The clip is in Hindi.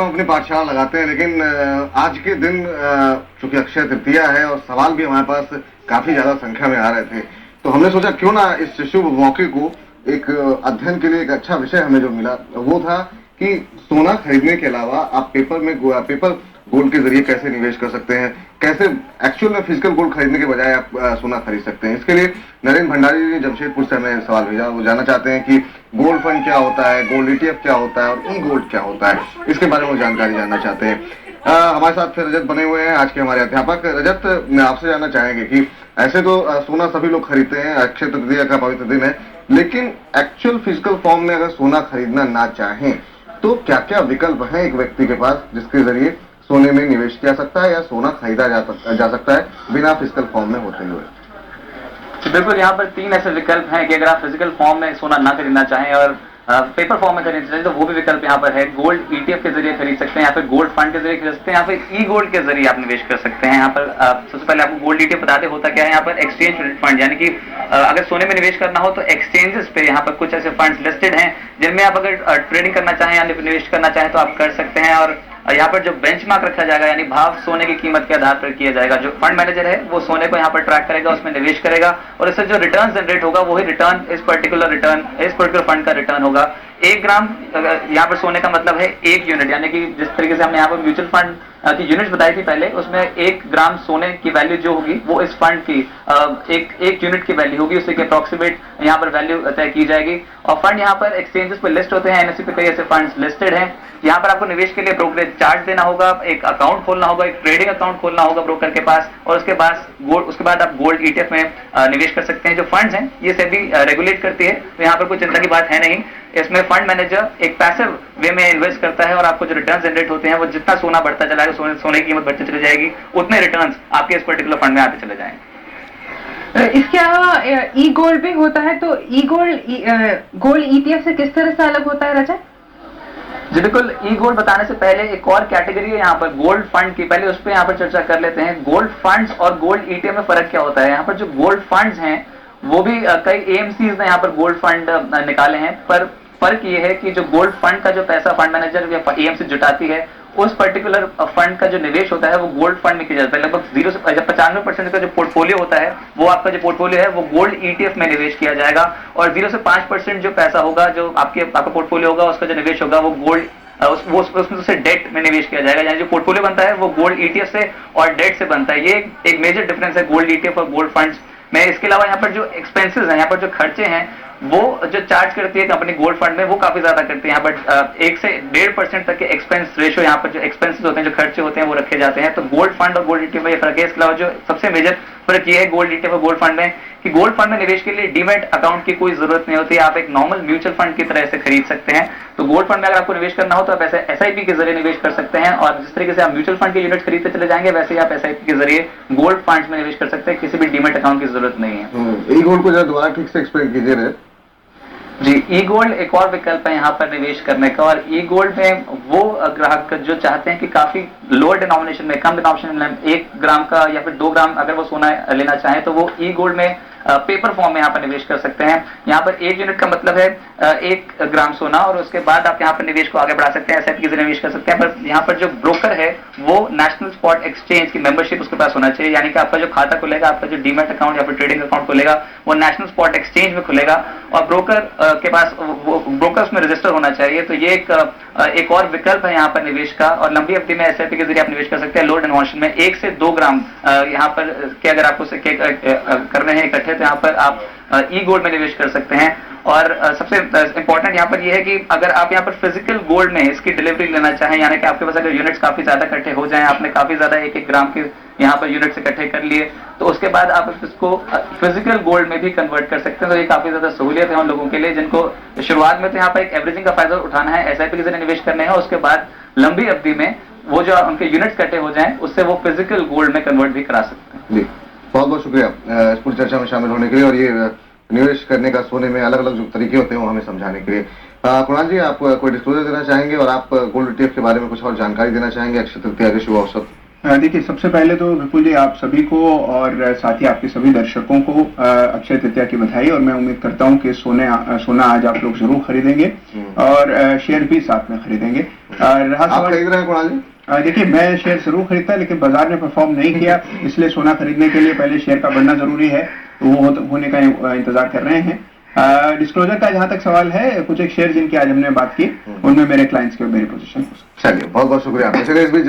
हम अपनी पाठशाला लगाते हैं, लेकिन आज के दिन चूंकि अक्षय तृतीया है और सवाल भी हमारे पास काफी ज्यादा संख्या में आ रहे थे, तो हमने सोचा क्यों ना इस शुभ मौके को एक अध्ययन के लिए एक अच्छा विषय हमें जो मिला वो था कि सोना खरीदने के अलावा आप पेपर गोल्ड के जरिए कैसे निवेश कर सकते हैं, कैसे एक्चुअल में फिजिकल गोल्ड खरीदने के बजाय आप सोना खरीद सकते हैं। इसके लिए नरेंद्र भंडारी ने जमशेदपुर से हमें सवाल भेजा। वो जानना चाहते हैं कि गोल्ड फंड क्या होता है, गोल्ड ETF क्या होता है और ई गोल्ड क्या होता है, इसके बारे में वो जानकारी जानना चाहते हैं। हमारे साथ फिर रजत बने हुए हैं, आज के हमारे अध्यापक। रजत, आपसे जानना चाहेंगे कि ऐसे तो सोना सभी लोग खरीदते हैं, अक्षय तृतीया का पवित्र दिन है, लेकिन एक्चुअल फिजिकल फॉर्म में अगर सोना खरीदना ना चाहें तो क्या क्या विकल्प हैं एक व्यक्ति के पास जिसके जरिए सोने में निवेश किया सकता है या सोना खरीदा जा सकता है बिना फिजिकल फॉर्म में होते हुए? तो बिल्कुल यहाँ पर 3 ऐसे विकल्प हैं कि अगर आप फिजिकल फॉर्म में सोना ना खरीदना चाहें और पेपर फॉर्म में खरीदना चाहें तो वो भी विकल्प यहाँ पर है। गोल्ड ETF के जरिए खरीद सकते हैं या फिर गोल्ड फंड के जरिए खरीद सकते हैं या फिर ई गोल्ड के जरिए आप निवेश कर सकते हैं। यहाँ पर सबसे पहले आपको गोल्ड ETF बताते होता क्या है। यहाँ पर एक्सचेंज फंड, यानी कि अगर सोने में निवेश करना हो तो एक्सचेंजेस पे यहाँ पर कुछ ऐसे फंड्स लिस्टेड हैं जिनमें आप अगर ट्रेडिंग करना चाहें या निवेश करना चाहें तो आप कर सकते हैं। और यहाँ पर जो बेंचमार्क रखा जाएगा यानी भाव सोने की कीमत के आधार पर किया जाएगा। जो फंड मैनेजर है वो सोने को यहाँ पर ट्रैक करेगा, उसमें निवेश करेगा और इससे जो रिटर्न जनरेट होगा वही रिटर्न इस पर्टिकुलर फंड का रिटर्न होगा। 1 ग्राम यहाँ पर सोने का मतलब है 1 यूनिट, यानी कि जिस तरीके से हमने यहाँ पर म्यूचुअल फंड की यूनिट बताई थी पहले, उसमें 1 ग्राम सोने की वैल्यू जो होगी वो इस फंड की एक यूनिट की वैल्यू होगी, उसी के अप्रोक्सीमेट यहाँ पर वैल्यू तय की जाएगी। और फंड यहाँ पर एक्सचेंजेस पर लिस्ट होते हैं, NSE पे कई ऐसे फंड्स लिस्टेड हैं। यहाँ पर आपको निवेश के लिए ब्रोकरेज चार्ज देना होगा, एक अकाउंट खोलना होगा, एक ट्रेडिंग अकाउंट खोलना होगा ब्रोकर के पास, और उसके बाद आप गोल्ड ETF में निवेश कर सकते हैं। जो फंड्स हैं ये सेबी रेगुलेट करती है, तो यहाँ पर कोई चिंता की बात है नहीं। इसमें फंड मैनेजर एक पैसिव वे में इन्वेस्ट करता है और आपको जो रिटर्न जनरेट होते हैं वो जितना सोना बढ़ता चला जाएगा, सोने की कीमत बढ़ती चली जाएगी, उतने रिटर्न्स आपके इस पर्टिकुलर फंड में आते चले जाएंगे। इसके अलावा ई गोल्ड भी होता है, तो ई गोल्ड ETF से किस तरह से अलग होता है रजत? जी बिल्कुल, ई गोल्ड बताने से पहले एक और कैटेगरी है यहाँ पर गोल्ड फंड की, पहले उस पर यहाँ पर चर्चा कर लेते हैं। गोल्ड फंड्स और गोल्ड ETF में फर्क क्या होता है। यहाँ पर जो गोल्ड फंड्स हैं वो भी कई AMCs ने यहाँ पर गोल्ड फंड निकाले हैं, पर फर्क ये है कि जो गोल्ड फंड का जो पैसा फंड मैनेजर या AMC जुटाती है, उस पर्टिकुलर फंड का जो निवेश होता है वो गोल्ड फंड में किया जाता है। लगभग 0 से 95% का जो पोर्टफोलियो होता है वो आपका जो पोर्टफोलियो है वो गोल्ड ETF में निवेश किया जाएगा, और 0 से 5% जो पैसा होगा, जो आपका पोर्टफोलियो होगा, उसका जो निवेश होगा वो गोल्ड उसमें से डेट में निवेश किया जाएगा। यानी जो पोर्टफोलियो बनता है वो गोल्ड ETF से और डेट से बनता है। ये एक मेजर डिफरेंस है गोल्ड ETF और गोल्ड फंड्स में। इसके अलावा यहाँ पर जो एक्सपेंसेस हैं, यहाँ पर जो खर्चे हैं वो जो चार्ज करती है कंपनी गोल्ड फंड में वो काफी ज्यादा करती है। यहाँ पर 1 से 1.5% तक के एक्सपेंस रेशो, यहाँ पर जो एक्सपेंसेस होते हैं, जो खर्चे होते हैं वो रखे जाते हैं। तो गोल्ड फंड और गोल्ड ETF में ये फर्क है। इसके अलावा जो सबसे मेजर फर्क ये है गोल्ड ETF और गोल्ड फंड में कि गोल्ड फंड में निवेश के लिए डीमैट अकाउंट की कोई जरूरत नहीं होती, आप एक नॉर्मल म्यूचुअल फंड की तरह से खरीद सकते हैं। तो गोल्ड फंड में अगर आपको निवेश करना हो तो आप ऐसे SIP के जरिए निवेश कर सकते हैं, और जिस तरीके से आप म्यूचुअल फंड के यूनिट खरीदते चले जाएंगे वैसे ही आप SIP के जरिए गोल्ड फंड में निवेश कर सकते हैं, किसी भी डीमैट अकाउंट की जरूरत नहीं है। ई गोल्ड को जरा दोबारा ठीक से एक्सप्लेन कीजिए। जी, ई गोल्ड एक और विकल्प है यहाँ पर निवेश करने का, और ई गोल्ड में वो ग्राहक जो चाहते हैं कि काफी लोअर डिनोमिनेशन में, कम डिनोमिनेशन में 1 ग्राम का या फिर 2 ग्राम अगर वो सोना लेना चाहें तो वो ई गोल्ड में पेपर फॉर्म में यहाँ पर निवेश कर सकते हैं। यहाँ पर 1 यूनिट का मतलब है 1 ग्राम सोना, और उसके बाद आप यहाँ पर निवेश को आगे बढ़ा सकते हैं, SIP के जरिए निवेश कर सकते हैं। पर यहाँ पर जो ब्रोकर है वो नेशनल स्पॉट एक्सचेंज की मेंबरशिप उसके पास होना चाहिए, यानी कि आपका जो खाता खुलेगा, आपका जो डीमैट अकाउंट या फिर ट्रेडिंग अकाउंट खुलेगा वो नेशनल स्पॉट एक्सचेंज में खुलेगा, और ब्रोकर के पास ब्रोकर में रजिस्टर होना चाहिए। तो ये एक और विकल्प है यहाँ पर निवेश का, और लंबी अवधि में SIP के जरिए आप निवेश कर सकते हैं। लो डिनोमिनेशन में 1 से 2 ग्राम यहाँ पर के अगर आपको करने हैं इकट्ठे, तो यहाँ पर आप ई गोल्ड में निवेश कर सकते हैं। और सबसे इंपॉर्टेंट यहाँ पर यह है कि अगर आप यहाँ पर फिजिकल गोल्ड में इसकी डिलीवरी लेना चाहें, यानी कि आपके पास अगर यूनिट्स काफी ज्यादा इकट्ठे हो जाएं, आपने काफी ज्यादा 1-1 ग्राम के यहाँ पर यूनिट्स इकट्ठे कर लिए, तो उसके बाद आप इसको फिजिकल गोल्ड में भी कन्वर्ट कर सकते हैं। तो ये काफी ज्यादा सहूलियत है उन लोगों के लिए जिनको शुरुआत में तो यहाँ पर एक एवरेजिंग का फायदा उठाना है, SIP के जरिए निवेश करने हैं, उसके बाद लंबी अवधि में वो जो उनके यूनिट्स इकट्ठे हो जाएं उससे वो फिजिकल गोल्ड में कन्वर्ट भी करा सकते हैं। जी, बहुत बहुत शुक्रिया इस पूरी चर्चा में शामिल होने के लिए, और ये निवेश करने का सोने में अलग अलग जो तरीके होते हैं वो हमें समझाने के लिए। कुणाल जी, आप कोई डिस्क्लोजर देना चाहेंगे और आप गोल्ड ETF के बारे में कुछ और जानकारी देना चाहेंगे अक्षय तृतीया के शुभ अवसर? देखिए, सबसे पहले तो विपुल जी आप सभी को और साथ ही आपके सभी दर्शकों को अक्षय तृतीया की बधाई, और मैं उम्मीद करता हूं कि सोना आज आप लोग जरूर खरीदेंगे और शेयर भी साथ में खरीदेंगे। रहा आप सवाल, खरीद रहे हैं कुणाल जी? देखिए मैं शेयर जरूर खरीदता, लेकिन बाजार में परफॉर्म नहीं किया, इसलिए सोना खरीदने के लिए पहले शेयर का बढ़ना जरूरी है, तो वो होने का इंतजार कर रहे हैं। डिस्क्लोजर का जहां तक सवाल है, कुछ एक शेयर जिनकी आज हमने बात की, उनमें मेरे क्लाइंट्स के मेरी पोजीशन। चलिए, बहुत बहुत शुक्रिया आपका। चलिए इस बीच